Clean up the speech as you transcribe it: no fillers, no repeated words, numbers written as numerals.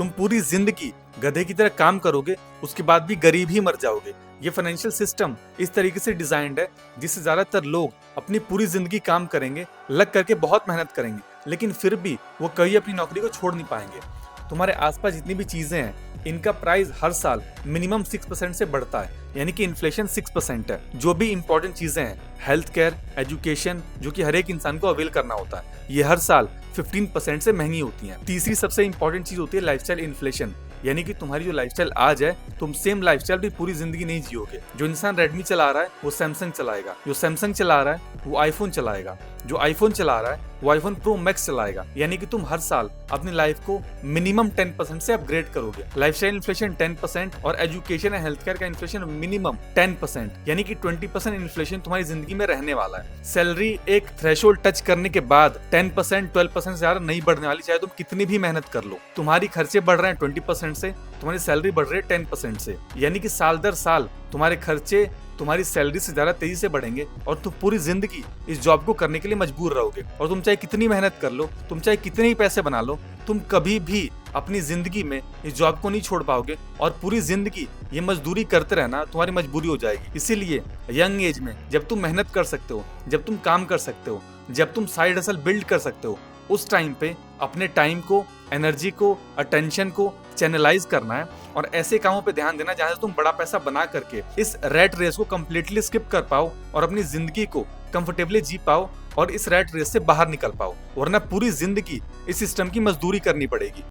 तुम पूरी जिंदगी गधे की तरह काम करोगे, उसके बाद भी गरीब ही मर जाओगे। ये फाइनेंशियल सिस्टम इस तरीके से डिजाइंड है जिससे ज्यादातर लोग अपनी पूरी जिंदगी काम करेंगे, लग करके बहुत मेहनत करेंगे, लेकिन फिर भी वो कभी अपनी नौकरी को छोड़ नहीं पाएंगे। तुम्हारे आसपास जितनी भी चीजें हैं, इनका प्राइस हर साल मिनिमम 6% से बढ़ता है, यानी कि इन्फ्लेशन 6% है। जो भी इंपॉर्टेंट चीजें हैं, हेल्थ केयर, एजुकेशन, जो कि हर एक इंसान को अवेल करना होता है, ये हर साल 15% से महंगी होती हैं। तीसरी सबसे इंपॉर्टेंट चीज होती है लाइफस्टाइल इन्फ्लेशन, यानी कि तुम्हारी जो लाइफस्टाइल आज है, तुम सेम लाइफस्टाइल भी पूरी जिंदगी नहीं जियोगे। जो इंसान रेडमी चला रहा है वो सैमसंग चलाएगा, जो सैमसंग चला रहा है वो आईफोन चलाएगा, जो आईफोन चला रहा है वो आईफोन प्रो मैक्स चलाएगा। यानी कि तुम हर साल अपनी लाइफ को मिनिमम 10% से अपग्रेड करोगे। लाइफस्टाइल इन्फ्लेशन 10% और एजुकेशन एंड हेल्थ केयर का इन्फ्लेशन मिनिमम 10%, यानी कि 20% इन्फ्लेशन तुम्हारी जिंदगी में रहने वाला है। सैलरी एक थ्रेशोल्ड टच करने के बाद 10% 12% से ज्यादा नहीं बढ़ने वाली, चाहे तुम कितनी भी मेहनत कर लो। तुम्हारी खर्चे बढ़ रहे हैं 20% से, तुम्हारी सैलरी बढ़ रही है 10% से, यानी कि साल दर साल तुम्हारे खर्चे तुम्हारी सैलरी से ज्यादा तेजी से बढ़ेंगे और तुम पूरी जिंदगी इस जॉब को करने के लिए मजबूर रहोगे। और तुम चाहे कितनी मेहनत कर लो, तुम चाहे कितने ही पैसे बना लो, तुम कभी भी अपनी जिंदगी में इस जॉब को नहीं छोड़ पाओगे और पूरी जिंदगी ये मजदूरी करते रहना तुम्हारी मजबूरी हो जाएगी। इसीलिए यंग एज में जब तुम मेहनत कर सकते हो, जब तुम काम कर सकते हो, जब तुम साइड हसल बिल्ड कर सकते हो, उस टाइम पे अपने टाइम को, एनर्जी को, अटेंशन को चैनलाइज करना है और ऐसे कामों पे ध्यान देना जहां से तुम बड़ा पैसा बना करके इस रैट रेस को कंप्लीटली स्किप कर पाओ और अपनी जिंदगी को कंफर्टेबली जी पाओ और इस रैट रेस से बाहर निकल पाओ, वरना पूरी जिंदगी इस सिस्टम की मजदूरी करनी पड़ेगी।